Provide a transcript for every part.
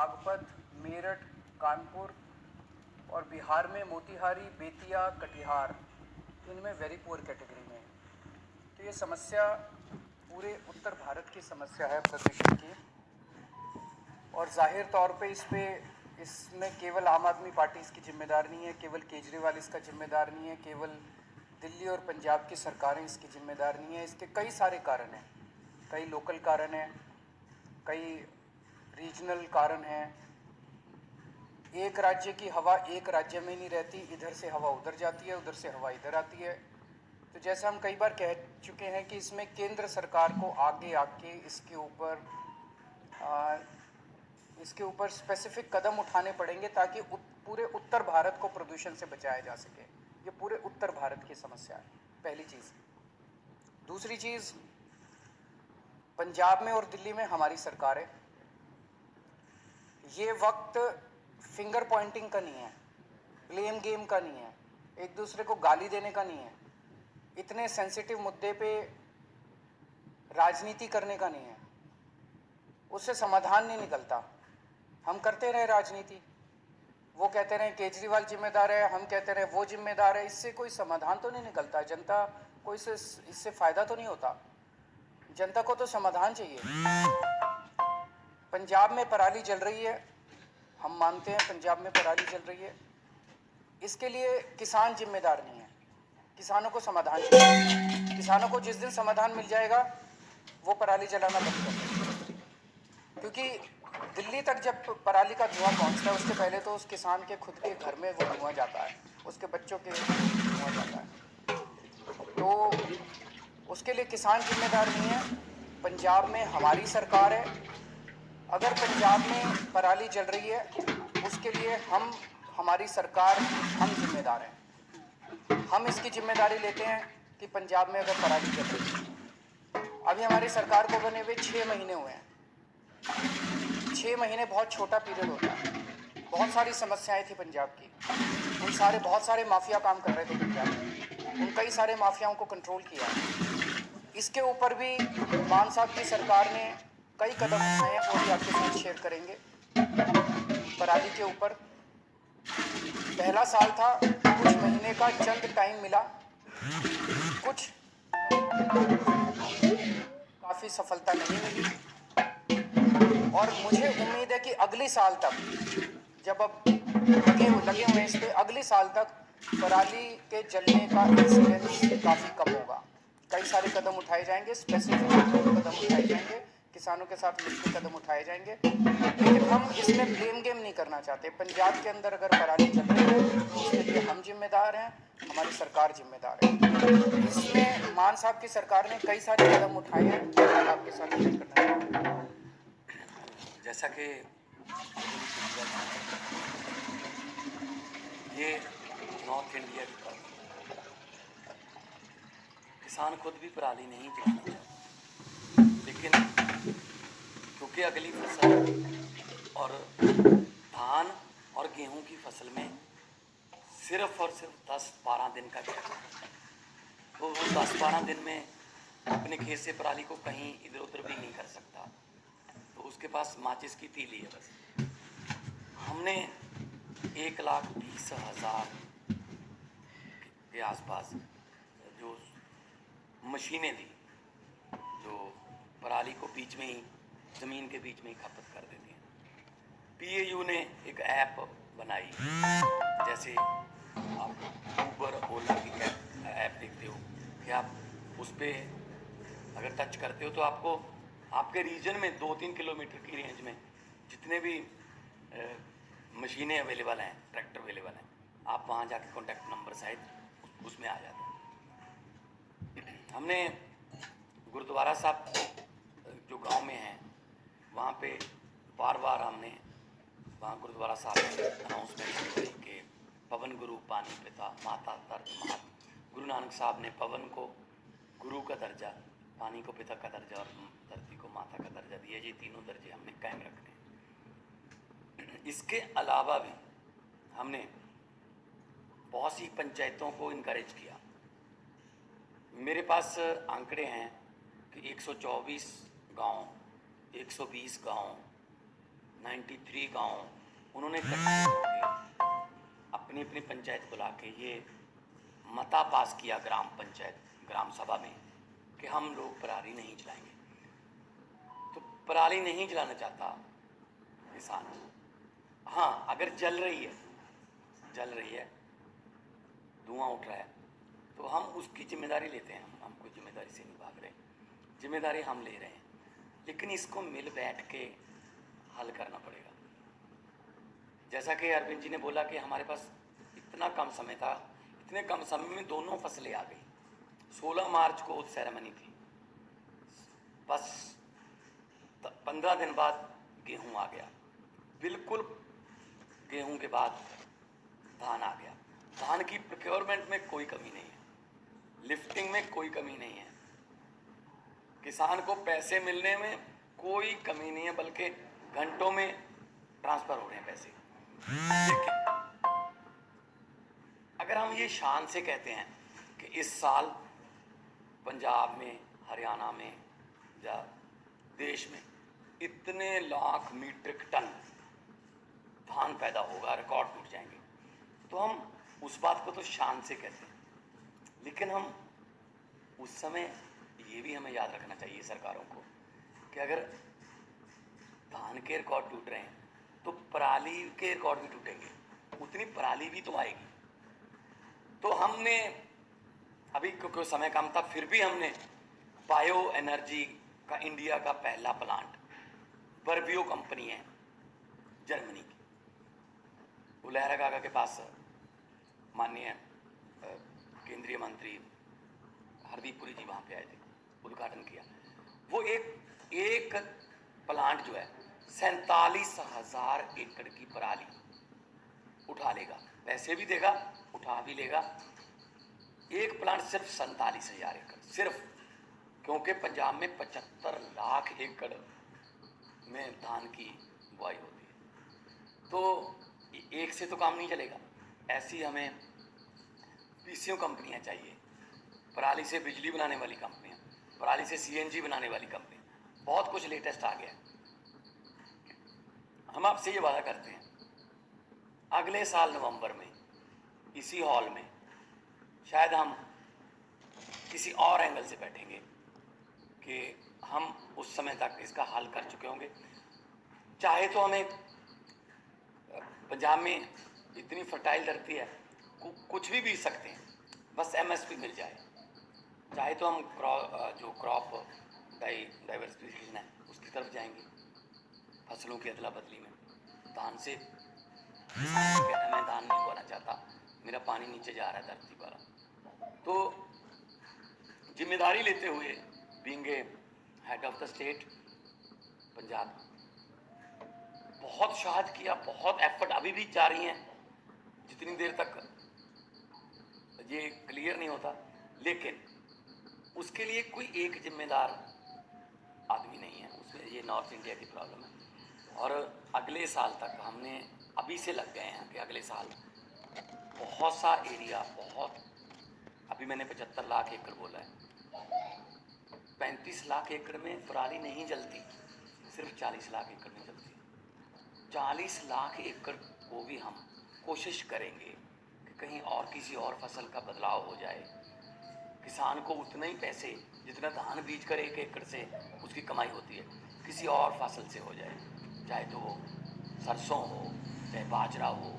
बागपत, मेरठ, कानपुर और बिहार में मोतिहारी, बेतिया, कटिहार, इनमें वेरी पुअर कैटेगरी में है। तो ये समस्या पूरे उत्तर भारत की समस्या है प्रदूषण की, और जाहिर तौर पे इसमें केवल आम आदमी पार्टी इसकी जिम्मेदार नहीं है, केवल केजरीवाल इसका जिम्मेदार नहीं है, केवल दिल्ली और पंजाब की सरकारें इसकी जिम्मेदार नहीं है। इसके कई सारे कारण हैं, कई लोकल कारण हैं, कई रीजनल कारण हैं। एक राज्य की हवा एक राज्य में नहीं रहती, इधर से हवा उधर जाती है, उधर से हवा इधर आती है। तो जैसे हम कई बार कह चुके हैं कि इसमें केंद्र सरकार को आगे आके इसके ऊपर स्पेसिफिक कदम उठाने पड़ेंगे ताकि पूरे उत्तर भारत को प्रदूषण से बचाया जा सके। ये पूरे उत्तर भारत की समस्या है, पहली चीज़। दूसरी चीज़, पंजाब में और दिल्ली में हमारी सरकार है। ये वक्त फिंगर पॉइंटिंग का नहीं है, ब्लेम गेम का नहीं है, एक दूसरे को गाली देने का नहीं है, इतने सेंसिटिव मुद्दे पे राजनीति करने का नहीं है। उससे समाधान नहीं निकलता। हम करते रहे राजनीति, वो कहते रहे केजरीवाल जिम्मेदार है, हम कहते रहे वो जिम्मेदार है, इससे कोई समाधान तो नहीं निकलता। जनता को इससे फ़ायदा तो नहीं होता। जनता को तो समाधान चाहिए। पंजाब में पराली जल रही है, हम मानते हैं पंजाब में पराली जल रही है, इसके लिए किसान जिम्मेदार नहीं है, किसानों को समाधान चाहिए। किसानों को जिस दिन समाधान मिल जाएगा वो पराली जलाना बंद कर देंगे, क्योंकि दिल्ली तक जब पराली का धुआं पहुंचता है उससे पहले तो उस किसान के खुद के घर में वो धुआं जाता है, उसके बच्चों के धुआं जाता है। तो उसके लिए किसान जिम्मेदार नहीं है, पंजाब में हमारी सरकार है। अगर पंजाब में पराली जल रही है उसके लिए हमारी सरकार, हम जिम्मेदार हैं। हम इसकी जिम्मेदारी लेते हैं कि पंजाब में अगर पराली जल रही है, अभी हमारी सरकार को बने हुए 6 महीने हुए हैं। 6 महीने बहुत छोटा पीरियड होता है। बहुत सारी समस्याएं थी पंजाब की, बहुत सारे माफिया काम कर रहे थे पंजाब में, उन कई सारे माफियाओं को कंट्रोल किया। इसके ऊपर भी मान साहब की सरकार ने कई कदम उठाए हैं, वो भी आपके साथ शेयर करेंगे। पराली के ऊपर पहला साल था, कुछ महीने का चंद टाइम मिला, कुछ काफ़ी सफलता नहीं मिली, और मुझे उम्मीद है कि अगले साल तक, जब अब लगे हुए इस पर, अगले साल तक पराली के जलने का इंसिडेंस काफ़ी कम होगा। कई सारे कदम उठाए जाएंगे, स्पेसिफिक कदम उठाए जाएंगे, किसानों के साथ मिलकर कदम उठाए जाएंगे, लेकिन हम इसमें ब्लेम गेम नहीं करना चाहते। पंजाब के अंदर अगर पराली जल रही है तो उसके लिए हम जिम्मेदार हैं, हमारी सरकार जिम्मेदार है। इसमें मान साहब की सरकार ने कई सारे कदम उठाए हैं, आपके साथ शेयर करना चाहते हैं। जैसा कि ये नॉर्थ इंडिया की बात है, किसान खुद भी पराली नहीं जलाना चाहता, लेकिन क्योंकि अगली फसल और धान और गेहूं की फसल में सिर्फ और सिर्फ 10-12 दिन का गैप है, तो वो 10-12 दिन में अपने खेत से पराली को कहीं इधर उधर भी नहीं कर सकता, तो उसके पास माचिस की तीली है बस। हमने 1,20,000 के आसपास जो मशीनें दी, जो पराली को बीच में ही, ज़मीन के बीच में ही खपत कर देती हैं। PAU ने एक ऐप बनाई, जैसे आप ऊबर ओला की ऐप देखते हो कि आप उस पर अगर टच करते हो तो आपको आपके रीजन में 2-3 किलोमीटर की रेंज में जितने भी मशीनें अवेलेबल हैं, ट्रैक्टर अवेलेबल हैं, आप वहाँ जाके कॉन्टैक्ट नंबर सहित उसमें आ जाते हैं। हमने गुरुद्वारा साहब जो गांव में हैं वहाँ पे बार बार हमने वहाँ गुरुद्वारा साहब में अनाउंसमेंट की कि पवन गुरु पानी पिता माता धरती मात। गुरु नानक साहब ने पवन को गुरु का दर्जा, पानी को पिता का दर्जा और धरती को माता का दर्जा दिया। ये तीनों दर्जे हमने कायम रखने। इसके अलावा भी हमने बहुत सी पंचायतों को इनकरेज किया। मेरे पास आंकड़े हैं कि 124 गांव, 120 गांव 93 गांव उन्होंने इकट्ठे होकर अपनी अपनी पंचायत बुला के ये मता पास किया ग्राम सभा में कि हम लोग पराली नहीं जलाएंगे। तो पराली नहीं जलाना चाहता किसान, हाँ अगर जल रही है, धुआं उठ रहा है, तो हम उसकी जिम्मेदारी लेते हैं। हम कोई जिम्मेदारी से नहीं भाग रहे, जिम्मेदारी हम ले रहे हैं, लेकिन इसको मिल बैठ के हल करना पड़ेगा। जैसा कि अरविंद जी ने बोला कि हमारे पास इतना कम समय था, इतने कम समय में दोनों फसलें आ गई। 16 मार्च को सेरेमनी थी, बस 15 दिन बाद गेहूं आ गया, बिल्कुल गेहूं के बाद धान आ गया। धान की प्रोक्योरमेंट में कोई कमी नहीं है, लिफ्टिंग में कोई कमी नहीं है, किसान को पैसे मिलने में कोई कमी नहीं है, बल्कि घंटों में ट्रांसफर हो रहे हैं पैसे। लेकिन अगर हम ये शान से कहते हैं कि इस साल पंजाब में, हरियाणा में या देश में इतने लाख मीट्रिक टन धान पैदा होगा, रिकॉर्ड टूट जाएंगे, तो हम उस बात को तो शान से कहते हैं। लेकिन हम उस समय ये भी हमें याद रखना चाहिए सरकारों को कि अगर धान के रिकॉर्ड टूट रहे हैं तो पराली के रिकॉर्ड भी टूटेंगे, उतनी पराली भी तो आएगी। तो हमने अभी, क्योंकि समय कम था, फिर भी हमने बायो एनर्जी का इंडिया का पहला प्लांट, वर्बियो कंपनी है जर्मनी की, वो लहरा गागा के पास माननीय केंद्रीय मंत्री हरदीप पुरी जी वहाँ पे आए थे, उद्घाटन किया। वो एक प्लांट जो है 47,000 एकड़ की पराली उठा लेगा, पैसे भी देगा, उठा भी लेगा। एक प्लांट सिर्फ 47,000 एकड़, सिर्फ, क्योंकि पंजाब में 75 लाख एकड़ में धान की बुआई होती है। तो एक से तो काम नहीं चलेगा, ऐसी हमें पीसीओ कंपनियां चाहिए, पराली से बिजली बनाने वाली कंपनियां, पराली से सीएनजी बनाने वाली कंपनियां, बहुत कुछ लेटेस्ट आ गया। हम आपसे ये वादा करते हैं, अगले साल नवंबर में इसी हॉल में शायद हम किसी और एंगल से बैठेंगे कि हम उस समय तक इसका हल कर चुके होंगे। चाहे तो हमें, पंजाब में इतनी फर्टाइल धरती है, कुछ भी बीज सकते हैं, बस एमएसपी मिल जाए। चाहे तो हम जो क्रॉप डाइवर्सिफिकेशन है उसकी तरफ जाएंगे, फसलों की अदला बदली में। धान से कहना मैं धान नहीं बोना चाहता, मेरा पानी नीचे जा रहा है धरती पर। तो जिम्मेदारी लेते हुए, being a head of the state Punjab, बहुत शहाद किया, बहुत एफर्ट अभी भी जारी हैं, जितनी देर तक ये क्लियर नहीं होता। लेकिन उसके लिए कोई एक जिम्मेदार आदमी नहीं है, उसमें ये नॉर्थ इंडिया की प्रॉब्लम है। और अगले साल तक हमने अभी से लग गए हैं कि अगले साल बहुत सा एरिया, बहुत, अभी मैंने 75 लाख एकड़ बोला है, 35 लाख एकड़ में पराली नहीं जलती, सिर्फ 40 लाख एकड़ में जलती है। 40 लाख एकड़ को भी हम कोशिश करेंगे कि कहीं और किसी और फसल का बदलाव हो जाए, किसान को उतना ही पैसे जितना धान बीज कर 1 एकड़ से उसकी कमाई होती है, किसी और फसल से हो जाए, चाहे तो वो सरसों हो, चाहे बाजरा हो,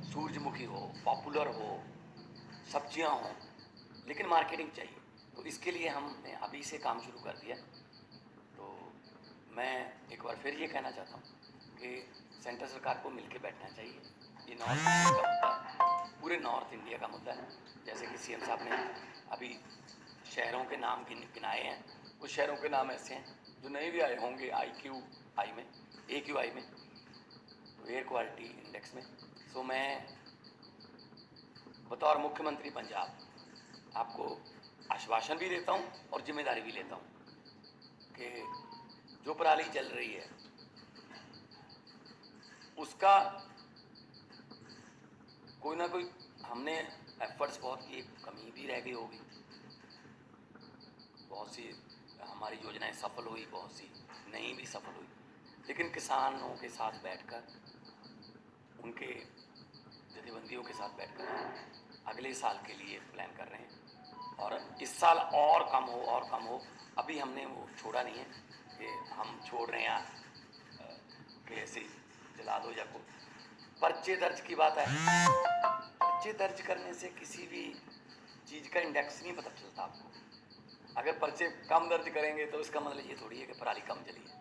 सूरजमुखी हो, पॉपुलर हो, सब्जियां हो, लेकिन मार्केटिंग चाहिए। तो इसके लिए हमने अभी से काम शुरू कर दिया। तो मैं एक बार फिर ये कहना चाहता हूँ कि सेंट्रल सरकार को मिलकर बैठना चाहिए। ये नॉर्थ इंडिया का मुद्दा है, पूरे नॉर्थ इंडिया का मुद्दा है। जैसे कि सीएम साहब ने अभी शहरों के नाम गिनाए हैं, कुछ शहरों के नाम ऐसे हैं जो नहीं भी आए होंगे AQI में, तो एयर क्वालिटी इंडेक्स में। सो मैं बतौर मुख्यमंत्री पंजाब आपको आश्वासन भी देता हूँ और जिम्मेदारी भी लेता हूँ कि जो पराली जल रही है उसका कोई ना कोई, हमने एफर्ट्स बहुत किए, कमी भी रह गई होगी, बहुत सी हमारी योजनाएं सफल हुई, बहुत सी नहीं भी सफल हुई, लेकिन किसानों के साथ बैठकर, उनके जथेबंदियों के साथ बैठकर अगले साल के लिए प्लान कर रहे हैं। और इस साल और कम हो, अभी हमने वो छोड़ा नहीं है कि हम छोड़ रहे हैं कि ऐसे जला दो या कुछ। पर्चे दर्ज की बात है, पर्चे दर्ज करने से किसी भी चीज़ का इंडेक्स नहीं पता चलता आपको। अगर पर्चे कम दर्ज करेंगे तो इसका मतलब ये थोड़ी है कि पराली कम जली है।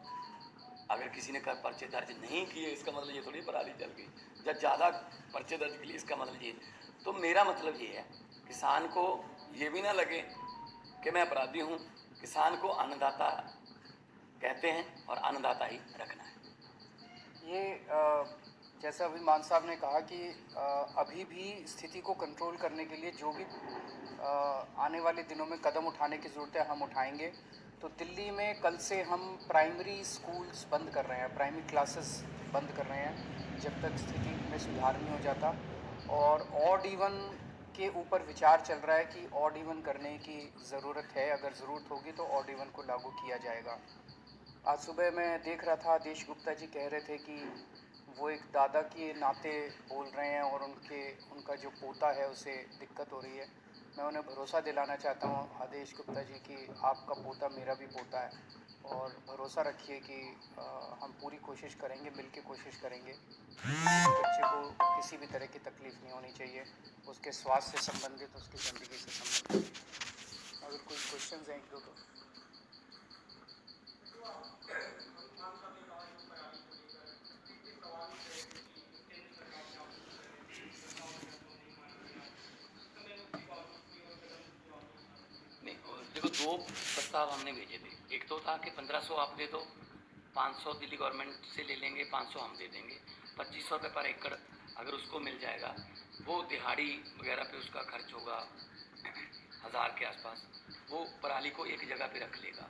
अगर किसी ने पर्चे दर्ज नहीं किए इसका मतलब ये थोड़ी पराली जल गई, या ज़्यादा पर्चे दर्ज के लिए इसका मतलब ये। तो मेरा मतलब ये है, किसान को ये भी ना लगे कि मैं अपराधी हूँ। किसान को अन्नदाता कहते हैं और अन्नदाता ही रखना है। ये जैसा अभी मान साहब ने कहा कि अभी भी स्थिति को कंट्रोल करने के लिए जो भी आने वाले दिनों में कदम उठाने की ज़रूरत है हम उठाएंगे। तो दिल्ली में कल से हम प्राइमरी स्कूल्स बंद कर रहे हैं, प्राइमरी क्लासेस बंद कर रहे हैं जब तक स्थिति में सुधार नहीं हो जाता। और ऑड इवन के ऊपर विचार चल रहा है कि ऑड इवन करने की ज़रूरत है, अगर ज़रूरत होगी तो ऑड इवन को लागू किया जाएगा। आज सुबह मैं देख रहा था, आदेश गुप्ता जी कह रहे थे कि वो एक दादा के नाते बोल रहे हैं और उनका जो पोता है उसे दिक्कत हो रही है। मैं उन्हें भरोसा दिलाना चाहता हूँ आदेश गुप्ता जी कि आपका पोता मेरा भी पोता है, और भरोसा रखिए कि हम पूरी कोशिश करेंगे, मिलके कोशिश करेंगे। किसी भी बच्चे को किसी भी तरह की तकलीफ़ नहीं होनी चाहिए, उसके स्वास्थ्य से संबंधित, उसकी ज़िंदगी से संबंधित। अगर कोई क्वेश्चंस हैं एक दो तो। नहीं, देखो, दो प्रस्ताव हमने भेजे थे। एक तो था कि 1500 आप दे दो, 500 दिल्ली गवर्नमेंट से ले लेंगे, 500 हम दे देंगे। 2500 रुपये पर एकड़ अगर उसको मिल जाएगा, वो दिहाड़ी वगैरह पे उसका खर्च होगा 1000 के आसपास, वो पराली को एक जगह पे रख लेगा।